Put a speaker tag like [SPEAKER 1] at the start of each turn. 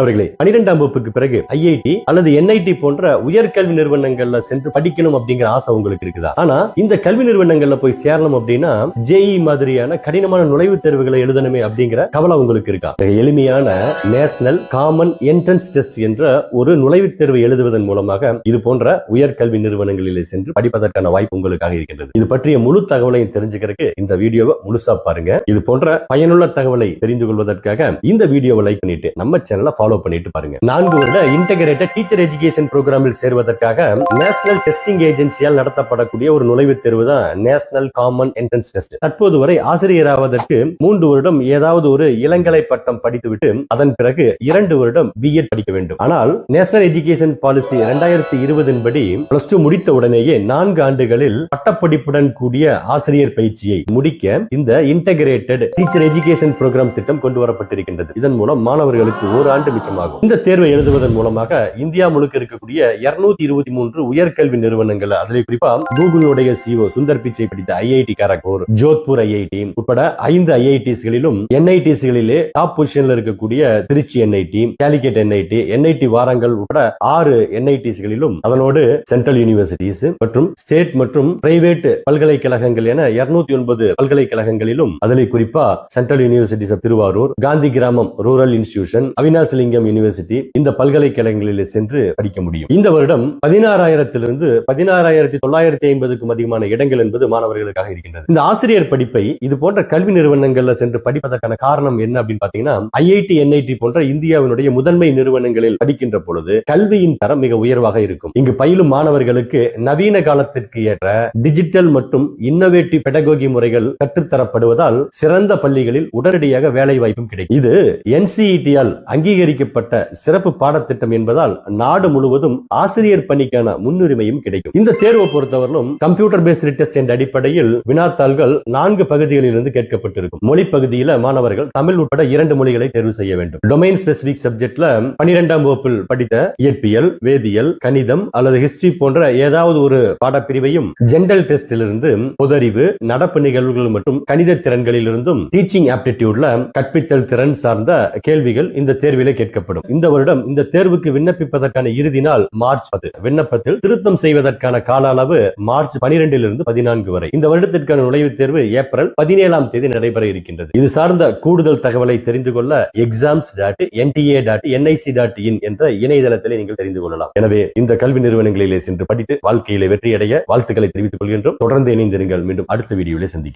[SPEAKER 1] அவர்களே 12ஆம் வகுப்புக்கு பிறகு ஐஐடி அல்லது என்ஐடி போன்ற உயர்கல்வி நிறுவனங்கள்ல சென்று படிக்கணும் அப்படிங்கிற ஆசை உங்களுக்கு இருக்குதா? ஆனா இந்த கல்வி நிறுவனங்கள்ல போய் சேரணும் அப்படின்னா ஜேஇ மாதிரியான கடினமான நுழைவுத் தேர்வுகளை எழுதணுமே அப்படிங்கிற கவலை உங்களுக்கு இருக்கா? எளிமையான நேஷனல் காமன் என்ட்ரன்ஸ் டெஸ்ட் என்ற ஒரு நுழைவுத் தேர்வு எழுதுவதன் மூலமாக இது போன்ற உயர்கல்வி நிறுவனங்களிலே சென்று படிப்பதற்கான வாய்ப்பு உங்களுக்காக இருக்கின்றது. இது பற்றிய முழு தகவலையும் தெரிஞ்சுக்கிறதுக்கு இந்த வீடியோவை முழுசா பாருங்க. இது போன்ற பயனுள்ள தகவலை தெரிந்து கொள்வதற்காக இந்த வீடியோவை லைக் பண்ணிட்டு நம்ம சேனலை ஃபாலோ பண்ணிட்டு பாருங்க. 4 வருட இன்டகிரேட்டட் டீச்சர் எஜுகேஷன் புரோகிராமில் சேர்வதற்காக நேஷனல் டெஸ்டிங் ஏஜென்சியால் நடத்தப்படக்கூடிய ஒரு நுழைவுத் தேர்வு தான் நேஷனல் காமன் என்ட்ரன்ஸ் டெஸ்ட். தற்போது வரை ஆசிரியராவதற்கு 3 வருடம் ஏதாவது ஒரு இளங்கலை பட்டம் படித்துவிட்டு அதன் பிறகு 2 வருடம் பிஎட் படிக்க வேண்டும். ஆனால் நேஷனல் எஜுகேஷன் பாலிசி 2020 படி +2 முடித்த உடனேயே 4 ஆண்டுகளில் பட்டப்படிப்புடன் கூடிய ஆசிரியர் பயிற்சியை முடிக்க இந்த இன்டகிரேட்டட் டீச்சர் எஜுகேஷன் புரோகிராம் திட்டம் கொண்டு வரப்பட்டிருக்கின்றது. இதன் மூலம் மாணவர்களுக்கு 1 ஆண்டு மிச்சமாகும். இந்த தேர்வை எழுதுவதன் மூலமாக இந்தியா முழுக்க இருக்கக்கூடிய 223 உயர்கல்வி நிறுவனங்கள், அதில் குறிப்பா கூகுளுடைய சிஓ சுந்தர் பிச்சை படித்த ஐஐடி கரக்பூர், ஜோத்பூர் ஐஐடி உட்பட 5 ஐஐடிஸ்களிலும் என்ஐடிஸ்களிலே டாப் பொசிஷன்ல இருக்கக்கூடிய Tiruchi NIT, Calicut NIT, NIT Warangal உட்பட 6 என்ஐடிஸ்களிலும் அதனோடு சென்ட்ரல் யூனிவர்சிட்டிஸ் மற்றும் ஸ்டேட் மற்றும் பிரைவேட் பல்கலைக்கழகங்கள் என 209 பல்கலைக்கழகங்களிலும் அதில் குறிப்பா central universities of Tiruvarur, Gandhi Gramam rural institution, Avinashilingam university இந்த பல்கலைக்கழகங்களில் சென்று படிக்க முடியும். இந்த வருடம் 16,000 16,950க்கும் அதிகமான இடங்கள் என்பது மாணவர்களுக்காக இருக்கின்றது. இந்த ஆசிரியர் படிப்பை இது போன்ற கல்வி நிறுவனங்கள்ல சென்று படிப்பதற்கான காரணம் என்ன அப்படின்னு பாத்தீங்கன்னா, ஐஐடி என்ஐடி போன்ற இந்தியாவினுடைய முதன்மை நிறுவனங்களில் படிக்கின்ற பொழுது கல்வியின் தரம் மிக உயர்வாக இருக்கும். இங்கு பயிலும் மாணவர்களுக்கு நவீன காலத்திற்கு ஏற்ற டிஜிட்டல் மற்றும் இன்னோவேட்டிவ் பெடகோகி முறைகள் கற்றுத்தரப்படுவதால் சிறந்த பள்ளிகளில் உடனடியாக வேலை வாய்ப்பும் கிடைக்கும். இது NCET-ஆல் அங்கீகரிக்கப்பட்ட சிறப்பு பாடத்திட்டம் என்பதால் நாடு முழுவதும் ஆசிரியர் பணிக்கான முன்னுரிமையும் கிடைக்கும். இந்த தேர்வை பொறுத்தவரையிலும் கம்ப்யூட்டர் பேஸ்டு டெஸ்ட் என்ற அடிப்படையில் வினாத்தாள்கள் 4 பகுதிகளிலிருந்து கேட்கப்பட்டிருக்கும். மொழி பகுதியில் மாணவர்கள் தமிழ் உட்பட 2 மொழிகளை தேர்வு செய்ய வேண்டும். டொமைன் ஸ்பெசிபிக் சப்ஜெக்ட்ல 12ஆம் வகுப்பில் படித்த இயற்பியல், வேதியியல், கணிதம் அல்லது ஹிஸ்டரி போன்ற ஏதாவது ஒரு பாடப்பிரிவையும் ஜெனரல் டெஸ்டிலிருந்து பொதறிவு, நடப்பு நிகழ்வுகள் மற்றும் கணித திறன்களிலிருந்தும் டீச்சிங் ஆப்டிடியூட்ல கற்பித்தல் திறன் சார்ந்த கேள்விகள் இந்த தேர்விலே கேட்கப்படும். இந்த வருடம் இந்த தேர்வுக்கு விண்ணப்பிப்பதற்கான இறுதி நாள் மார்ச் 10. விண்ணப்பத்தில் திருத்தம் செய்வதற்கான கால அளவு மார்ச் 12 - 14 வரை. இந்த வருடத்திற்கான நுழைவுத் தேர்வு ஏப்ரல் 17ஆம் தேதி நடைபெற இருக்கின்றது. இது சார்ந்த கூடுதல் தகவலை தெரிந்து கொள்ள exams.nta.nic.in என்ற இணையதளத்திலே நீங்கள் தெரிந்து கொள்ளலாம். எனவே இந்த கல்வி நிறுவனங்களிலே சென்று படித்து வாழ்க்கையிலே வெற்றியடைய வாழ்த்துக்களை தெரிவித்துக் கொள்கின்றோம். தொடர்ந்து இணைந்திருங்கள். மீண்டும் அடுத்த வீடியோவில் சந்திக்கிறேன்.